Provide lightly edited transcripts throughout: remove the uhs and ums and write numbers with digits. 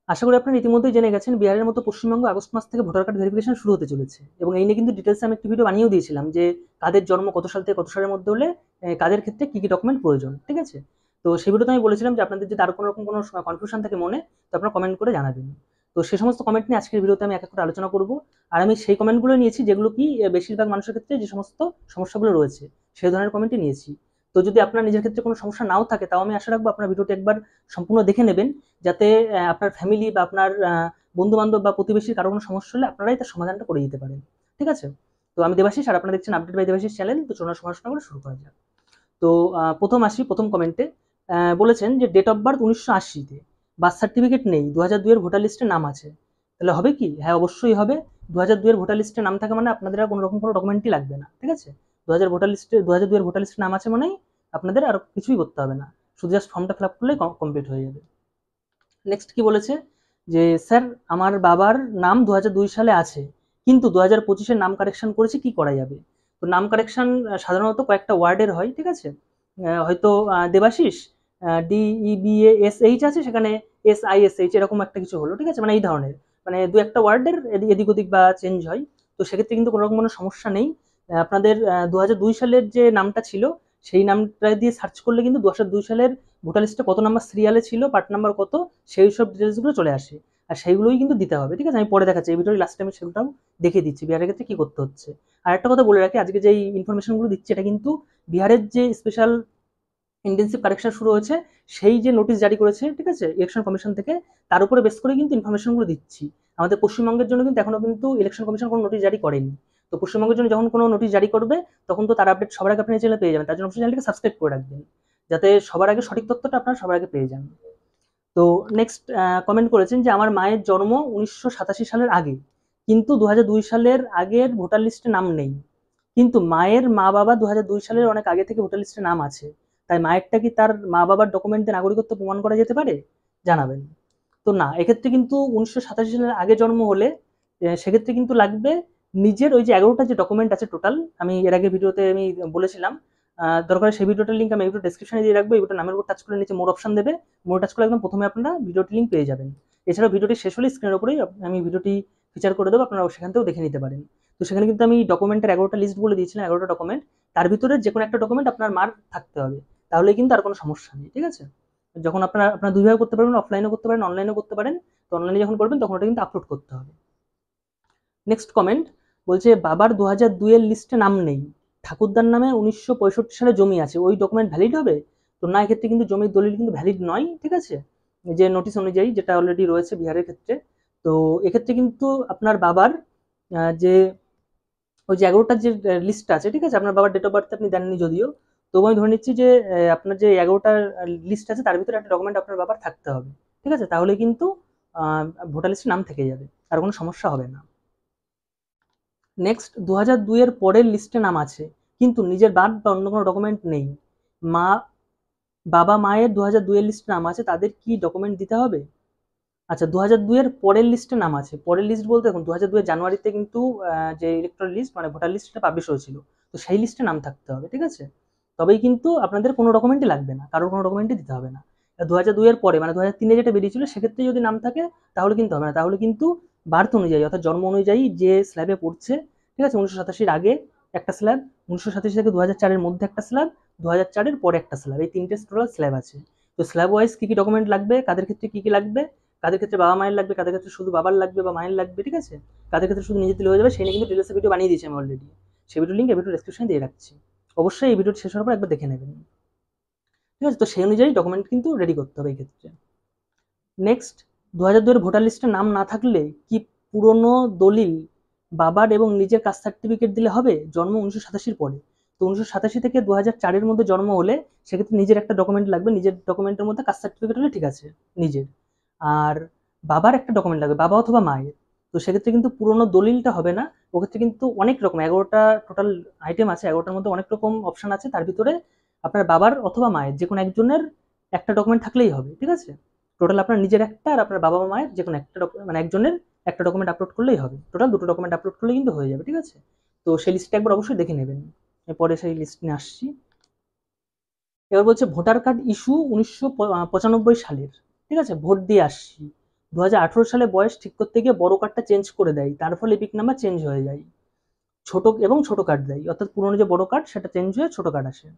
আশা করি আপনারা ইতিমধ্যেই জেনে গেছেন বিহারের মতো পশ্চিমবঙ্গ আগস্ট মাস থেকে ভোটার কার্ড ভেরিফিকেশন শুরু হতে চলেছে, এবং এই নিয়ে কিন্তু ডিটেলসে আমি একটি ভিডিও বানিয়েও দিয়েছিলাম যে কাদের জন্ম কত সাল থেকে কত সালের মধ্যে হলে কাদের ক্ষেত্রে কি কি ডকুমেন্ট প্রয়োজন। ঠিক আছে, তো সেই ভিডিওতে আমি বলেছিলাম যে আপনাদের যদি আর কোনো রকম কোনো কনফিউশন থাকে মনে, তো আপনারা কমেন্ট করে জানাবেন। তো সেই সমস্ত কমেন্ট নিয়ে আজকের ভিডিওতে আমি এক এক করে আলোচনা করব। আর আমি সেই কমেন্টগুলো নিয়েছি যেগুলো কি বেশিরভাগ মানুষের ক্ষেত্রে যে সমস্ত সমস্যাগুলো রয়েছে সেই ধরনের কমেন্টই নিয়েছি। তো যদি আপনার নিজের ক্ষেত্রে কোনো সমস্যা নাও থাকে, তাও আমি আশা রাখবো আপনার ভিডিওটি একবার সম্পূর্ণ দেখে নেবেন, যাতে আপনার ফ্যামিলি বা আপনার বন্ধু বান্ধব বা প্রতিবেশীর কারো কোনো সমস্যা হলে আপনারাই তার সমাধানটা করে দিতে পারেন। ঠিক আছে, তো আমি দেবাশিস আর আপনারা দেখছেন আপডেট বাই দেবাশিস চ্যানেল। তো চলুন সমালোচনা করে শুরু করা যাক। তো প্রথম আসি, প্রথম কমেন্টে বলেছেন যে ডেট অফ বার্থ 1980-তে, বার্থ সার্টিফিকেট নেই, 2002-এর ভোটার লিস্টে নাম আছে, তাহলে হবে কি? হ্যাঁ, অবশ্যই হবে। 2002-এর ভোটার লিস্টে নাম থাকা মানে আপনাদের আর কোনো রকম কোনো ডকুমেন্টই লাগবে না। ঠিক আছে, 2002-এর ভোটার লিস্টে নাম আছে মানেই আপনাদের আর কিছুই করতে হবে না, শুধু জাস্ট ফর্মটা ফিল আপ করলেই কমপ্লিট হয়ে যাবে। নেক্সট কি বলেছে যে স্যার আমার বাবার নাম 2002 সালে আছে, কিন্তু 2025-এ নাম কারেকশন করেছে, কি করা যাবে? তো নাম কারেকশন সাধারণত কয়েকটা ওয়ার্ডের হয়। ঠিক আছে, হয়তো দেবাশিস DEBASH আছে, সেখানে SISH এরকম একটা কিছু হলো। ঠিক আছে, মানে এই ধরনের, মানে দু একটা ওয়ার্ডের এদিক ওদিক বা চেঞ্জ হয়। তো সেক্ষেত্রে কিন্তু কোনো রকম কোনো সমস্যা নেই। আপনাদের 2002 সালের যে নামটা ছিল সেই নামটা দিয়ে সার্চ করলে কিন্তু 2002 সালের ভোটার লিস্টে কত নাম্বার সিরিয়ালে ছিল, পার্ট নাম্বার কত, সেই সব ডিটেলসগুলো চলে আসে। আর সেইগুলোই কিন্তু দিতে হবে। ঠিক আছে, আমি পরে দেখাচ্ছি, এই ভিডিওর লাস্ট টাইমে সেগুলোটাও দেখিয়ে দিচ্ছি বিহারের ক্ষেত্রে কি করতে হচ্ছে। আর একটা কথা বলে রাখি, আজকে যে ইনফরমেশনগুলো দিচ্ছি এটা কিন্তু বিহারের যে স্পেশাল ইন্টেন্সিভ কারেকশন শুরু হয়েছে সেই যে নোটিশ জারি করেছে, ঠিক আছে, ইলেকশন কমিশন থেকে, তার উপরে বেস করে কিন্তু ইনফরমেশনগুলো দিচ্ছি। আমাদের পশ্চিমবঙ্গের জন্য কিন্তু এখনো কিন্তু ইলেকশন কমিশন কোনো নোটিশ জারি করেনি। তো পশ্চিমবঙ্গের জন্য যখন কোনো নোটিশ জারি করবে তখন তো তার আপডেট সবার আগে আপনি চ্যানেলে পেয়ে যাবেন। তার জন্য অবশ্যই চ্যানেলটিকে সাবস্ক্রাইব করে রাখবেন, যাতে সবার আগে সঠিক তথ্যটা আপনারা সবার আগে পেয়ে যান। তো নেক্সট কমেন্ট করেছেন যে আমার মায়ের জন্ম 1987 সালের আগে, কিন্তু 2002 সালের আগের ভোটার লিস্টে নাম নেই, কিন্তু মায়ের মা বাবা 2002 সালের অনেক আগে থেকে ভোটার লিস্টে নাম আছে, তাই মায়েরটা কি তার মা বাবার ডকুমেন্টে নাগরিকত্ব প্রমাণ করা যেতে পারে? জানাবেন। তো না, এক্ষেত্রে কিন্তু 1987 সালের আগে জন্ম হলে সেক্ষেত্রে কিন্তু লাগবে নিজের ওই যে 11টা যে ডকুমেন্ট আছে টোটাল, আমি এর আগে ভিডিওতে আমি বলেছিলাম। দরকার সেই ভিডিওটার লিঙ্ক আমি ভিডিও ডেসক্রিপশনে দিয়ে রাখবো। এই ভিডিও নামের উপর টাচ করে নিচে মোর অপশন দেবে, মোর টাচ করে একদম প্রথমে আপনারা ভিডিওটি লিঙ্ক পেয়ে যাবেন। এছাড়াও ভিডিওটি শেষ হলে স্ক্রিনের উপরেই আমি ভিডিওটি ফিচার করে দেবো, আপনারা সেখান থেকেও দেখে নিতে পারেন। তো সেখানে কিন্তু আমি ডকুমেন্টের 11টা লিস্ট বলে দিয়েছিলাম, 11টা ডকুমেন্ট, তার ভিতরে যে কোনো একটা ডকুমেন্ট আপনার মার থাকতে হবে, তাহলে কিন্তু আর কোনো সমস্যা নেই। ঠিক আছে, যখন আপনারা দুইভাবে করতে পারবেন, অফলাইনেও করতে পারেন, অনলাইনেও করতে পারেন। তো অনলাইনে যখন করবেন তখন ওটা কিন্তু আপলোড করতে হবে। নেক্সট কমেন্ট বলছে বাবার 2002-এর লিস্টে নাম নেই, ঠাকুরদার নামে 1965 সালে জমি আছে, ওই ডকুমেন্ট ভ্যালিড হবে? তো না, এক্ষেত্রে কিন্তু জমির দলিল কিন্তু ভ্যালিড নয়। ঠিক আছে, যে নোটিশ অনুযায়ী যেটা অলরেডি রয়েছে বিহারের ক্ষেত্রে। তো এক্ষেত্রে কিন্তু আপনার বাবার যে ওই যে 11টার যে লিস্ট আছে, ঠিক আছে, আপনার বাবার ডেট অফ বার্থ আপনি দেননি যদিও, তবু আমি ধরে নিচ্ছি যে আপনার যে 11টার লিস্ট আছে তার ভিতরে একটা ডকুমেন্ট আপনার বাবার থাকতে হবে। ঠিক আছে, তাহলে কিন্তু ভোটার লিস্টে নাম থেকে যাবে, আর কোনো সমস্যা হবে না। নেক্সট 2002-এর পরের লিস্টে নাম আছে, কিন্তু নিজের বার্থ বা অন্য কোনো ডকুমেন্ট নেই, মা বাবা মায়ের 2002-এর লিস্টে নাম আছে, তাদের কি ডকুমেন্ট দিতে হবে? আচ্ছা, 2002-এর পরের লিস্টে নাম আছে, পরের লিস্ট বলতে দেখুন 2002-এর জানুয়ারিতে কিন্তু যে ইলেকট্রাল লিস্ট মানে ভোটার লিস্টটা পাবলিশ হয়েছিল, তো সেই লিস্টে নাম থাকতে হবে। ঠিক আছে, তবেই কিন্তু আপনাদের কোনো ডকুমেন্টই লাগবে না, কারোর কোনো ডকুমেন্টই দিতে হবে না। 2002-এর পরে মানে 2003-এ যেটা বেরিয়েছিল সেক্ষেত্রে যদি নাম থাকে তাহলে কিন্তু হবে না, তাহলে কিন্তু বার্থ অনুযায়ী অর্থাৎ জন্ম অনুযায়ী যে স্ল্যাবে পড়ছে, ঠিক আছে, 1987-র আগে একটা স্ল্যাব, 1987 থেকে 2004-এর মধ্যে একটা স্ল্যাব, 2004-এর পরে একটা স্ল্যাব, এই তিনটে টোটাল স্ল্যাব আছে। তো স্ল্যাব ওয়াইজ কি কি ডকুমেন্ট লাগবে, কাদের ক্ষেত্রে কি কি লাগবে, কাদের ক্ষেত্রে বাবা মায়ের লাগবে, কাদের ক্ষেত্রে শুধু বাবার লাগবে বা মায়ের লাগবে, ঠিক আছে, কাদের ক্ষেত্রে শুধু নিজে দিলে হয়ে যাবে, সেই নিয়ে কিন্তু ডিটেলস ভিডিও বানিয়ে দিয়েছি আমি অলরেডি। সেই ভিডিও লিঙ্ক এই ভিডিও ডেসক্রিপশনে দিয়ে রাখছি, অবশ্যই এই ভিডিওটি শেষ হওয়ার পর একবার দেখে নেবেন। ঠিক আছে, তো সেই অনুযায়ী ডকুমেন্ট কিন্তু রেডি করতে হবে এই ক্ষেত্রে। নেক্সট, 2002-এর ভোটার লিস্টে নাম না থাকলে কি পুরনো দলিল বাবার এবং নিজের কাস্ট সার্টিফিকেট দিলে হবে? জন্ম 1987-র পরে, তো 1987 থেকে 2004-এর মধ্যে জন্ম হলে সেক্ষেত্রে নিজের একটা ডকুমেন্ট লাগবে, নিজের ডকুমেন্টের মধ্যে কাস্ট সার্টিফিকেট হলে ঠিক আছে নিজের, আর বাবার একটা ডকুমেন্ট লাগবে, বাবা অথবা মায়ের। তো সেক্ষেত্রে কিন্তু পুরোনো দলিলটা হবে না, ওক্ষেত্রে কিন্তু অনেক রকম 11টা টোটাল আইটেম আছে, 11টার মধ্যে অনেক রকম অপশন আছে, তার ভিতরে আপনার বাবার অথবা মায়ের যে কোনো একজনের একটা ডকুমেন্ট থাকলেই হবে। ঠিক আছে, টোটাল আপনার নিজের একটা আর আপনার বাবা মায়ের যে কোনো একটা মানে একজনের একটা ডকুমেন্ট আপলোড করলেই হবে, টোটাল দুটো ডকুমেন্ট আপলোড করলে কিন্তু হয়ে যাবে। ঠিক আছে, তো সেই লিস্টটা একবার অবশ্যই দেখে নেবেন, এরপরে সেই লিস্ট নিয়ে আসছি। এবার বলছে ভোটার কার্ড ইস্যু 1995 সালের, ঠিক আছে, ভোট দিয়ে আসছি, 2018 সালে বয়স ঠিক করতে গিয়ে বড় কার্ডটা চেঞ্জ করে দেয়, তার ফলে এপিক নাম্বার চেঞ্জ হয়ে যায়। ছোট কার্ড দেয়, অর্থাৎ পুরনো যে বড় কার্ড সেটা চেঞ্জ হয়ে ছোট কার্ড আসে।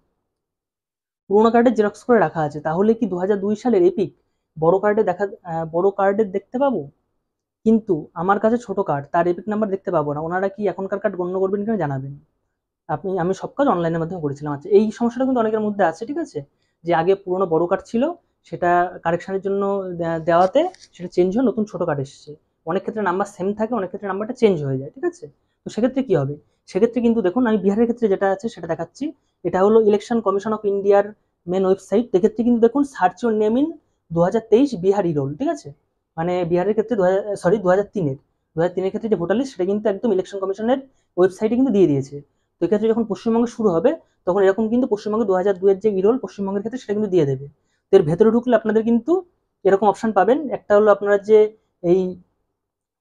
পুরোনো কার্ডের জেরক্স করে রাখা আছে, তাহলে কি 2002 সালের এপিক বড় কার্ডে দেখতে পাবো? কিন্তু আমার কাছে ছোট কার্ড, তার এপিক নাম্বার দেখতে পাবো না। ওনারা কি এখনকার কার্ড গণ্য করবেন কিনা জানাবেন। আমি সব কাজ অনলাইনের মাধ্যমে করেছিলাম। আচ্ছা, এই সমস্যাটা কিন্তু অনেকের মধ্যে আছে, ঠিক আছে, যে আগে পুরোনো বড় কার্ড ছিল, সেটা কারেকশনের জন্য দেওয়াতে সেটা চেঞ্জ হয়ে নতুন ছোট কার্ড এসেছে। অনেক ক্ষেত্রে নাম্বার সেম থাকে, অনেক ক্ষেত্রে নাম্বারটা চেঞ্জ হয়ে যায়, ঠিক আছে। তো সেক্ষেত্রে কি হবে? সেক্ষেত্রে কিন্তু দেখুন, আমি বিহারের ক্ষেত্রে যেটা আছে সেটা দেখাচ্ছি। এটা হলো ইলেকশন কমিশন অফ ইন্ডিয়ার মেন ওয়েবসাইট। এক্ষেত্রে কিন্তু দেখুন, search your name in 2023 Bihari roll, ঠিক আছে। মানে বিহারের ক্ষেত্রে 2003-এর ক্ষেত্রে যে ভোটার লিস্ট, সেটা কিন্তু একদম ইলেকশন কমিশনের ওয়েবসাইটে কিন্তু দিয়ে দিয়েছে। তো এক্ষেত্রে যখন পশ্চিমবঙ্গে শুরু হবে, তখন এরকম কিন্তু পশ্চিমবঙ্গে 2002-এর যে ইরোল পশ্চিমবঙ্গের ক্ষেত্রে, সেটা কিন্তু দিয়ে দেবে। তো এর ভেতরে ঢুকলে আপনাদের কিন্তু এরকম অপশন পাবেন। একটা হলো আপনারা যে এই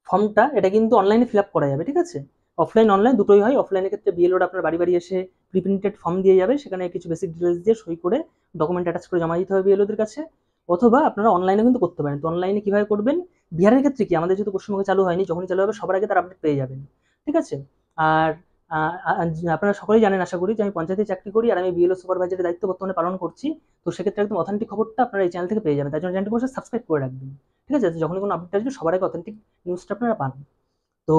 ফর্মটা, এটা কিন্তু অনলাইনে ফিল আপ করা যাবে, ঠিক আছে। অফলাইন অনলাইন দুটোই হয়। অফলাইনের ক্ষেত্রে বিএলওড আপনার বাড়ি বাড়ি এসে প্রি প্রিন্টেড ফর্ম দিয়ে যাবে, সেখানে কিছু বেসিক ডিটেলস দিয়ে সই করে ডকুমেন্ট অ্যাটাচ করে জমা দিতে হবে বিএলওদের কাছে। অথবা আপনারা অনলাইনে কিন্তু করতে পারেন। তো অনলাইনে কিভাবে করবেন? বিহারের ক্ষেত্রে কি, আমাদের যেহেতু পশ্চিমবঙ্গে চালু হয়নি, যখনই চালু হবে সবার আগে তার আপডেট পেয়ে যাবেন, ঠিক আছে। আর আপনারা সকলেই জানেন আশা করি যে আমি পঞ্চায়েতে চাকরি করি, আর আমি বিএলও সুপারভাইজারের দায়িত্ব বর্তমানে পালন করছি। তো সেক্ষেত্রে একদম অথেন্টিক খবরটা আপনারা এই চ্যানেল থেকে পেয়ে যাবেন। তার জন্য চ্যানেলটি অবশ্যই সাবস্ক্রাইব করে রাখবেন, ঠিক আছে, যখনই কোনো আপডেট আসবে সবার আগে অথেন্টিক নিউজটা আপনারা পান। তো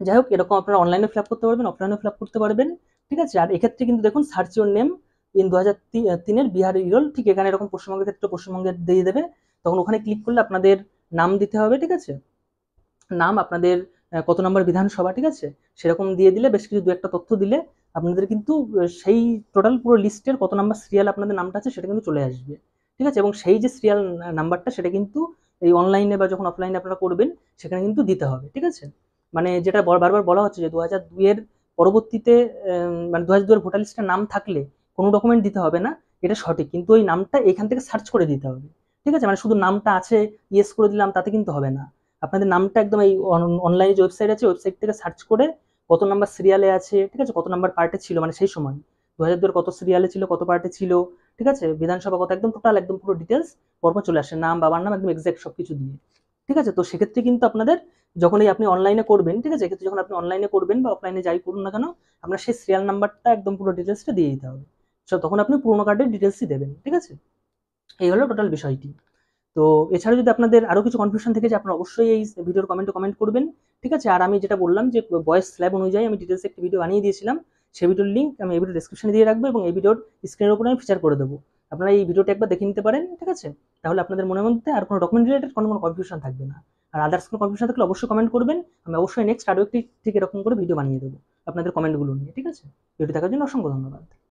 যাই হোক, এরকম আপনারা অনলাইনে ফিল আপ করতে পারবেন, অফলাইনে ফিল আপ করতে পারবেন, ঠিক আছে। আর এক্ষেত্রে কিন্তু দেখুন, সার্চ ইউর নেম ইন 2003-এর বিহার ইরোল, ঠিক এখানে এরকম পশ্চিমবঙ্গের ক্ষেত্রে পশ্চিমবঙ্গের দিয়ে দেবে। তখন ওখানে ক্লিক করলে আপনাদের নাম দিতে হবে, ঠিক আছে। নাম, আপনাদের কত নম্বর বিধানসভা, ঠিক আছে, সেরকম দিয়ে দিলে, বেশ কিছু দু একটা তথ্য দিলে আপনাদের কিন্তু সেই টোটাল পুরো লিস্টের কত নাম্বার সিরিয়াল আপনাদের নামটা আছে সেটা কিন্তু চলে আসবে, ঠিক আছে। এবং সেই যে সিরিয়াল নাম্বারটা, সেটা কিন্তু এই অনলাইনে বা যখন অফলাইনে আপনারা করবেন সেখানে কিন্তু দিতে হবে, ঠিক আছে। মানে যেটা বারবার বলা হচ্ছে যে 2002-এর পরবর্তীতে মানে 2002-এর ভোটার লিস্টের নাম থাকলে কোনো ডকুমেন্ট দিতে হবে না, এটা সঠিক। কিন্তু ওই নামটা এখান থেকে সার্চ করে দিতে হবে, ঠিক আছে। মানে শুধু নামটা আছে ইয়েস করে দিলাম তাতে কিন্তু হবে না। আপনাদের নামটা একদম এই অনলাইনে যে ওয়েবসাইট আছে, ওয়েবসাইট থেকে সার্চ করে কত নাম্বার সিরিয়ালে আছে, ঠিক আছে, কত নাম্বার পার্টে ছিল, মানে সেই সময় 2002 কত সিরিয়ালে ছিল, কত পার্টে ছিল, ঠিক আছে, বিধানসভা কত, একদম টোটাল একদম পুরো ডিটেলস পরপর চলে আসে, নাম, বাবার নাম, একদম এক্সাক্ট সবকিছু দিয়ে, ঠিক আছে। তো সেক্ষেত্রে কিন্তু আপনাদের যখনই আপনি অনলাইনে করবেন, ঠিক আছে, এক্ষেত্রে যখন আপনি অনলাইনে করবেন বা অফলাইনে যাই করুন না কেন, আপনার সেই সিরিয়াল নাম্বারটা একদম পুরো ডিটেলসটা দিয়ে দিতে হবে। তখন আপনি পুরোনো কার্ডের ডিটেলসই দেবেন, ঠিক আছে। এই হলো টোটাল বিষয়টি। তো এছাড়া যদি আপনাদের আরো কিছু কনফিউশন থেকে যায়, আপনারা অবশ্যই এই ভিডিওর কমেন্টে কমেন্ট করবেন, ঠিক আছে। আর আমি যেটা বললাম যে বয়স স্ল্যাব অনুযায়ী আমি ডিটেলস একটা ভিডিও বানিয়ে দিয়েছিলাম, সেই ভিডিওর লিঙ্ক আমি এই ভিডিও ডেসক্রিপশনে দিয়ে রাখবো, এবং এই ভিডিওর স্ক্রিনের উপরে আমি ফিচার করে দেবো। আপনারা এই ভিডিওটা একবার দেখে নিতে পারেন, ঠিক আছে। তাহলে আপনাদের মনের মধ্যে আর কোনো ডকুমেন্ট রিলেটেড কোনো কনফিউশন থাকবে না। আর আদার্স কোনো কনফিউশন থাকলে অবশ্যই কমেন্ট করবেন, আমি অবশ্যই নেক্সট আরও একটি ঠিক এরকম করে ভিডিও বানিয়ে দেবো আপনাদের কমেন্টগুলো নিয়ে, ঠিক আছে। ভিডিও দেখার জন্য অসংখ্য ধন্যবাদ।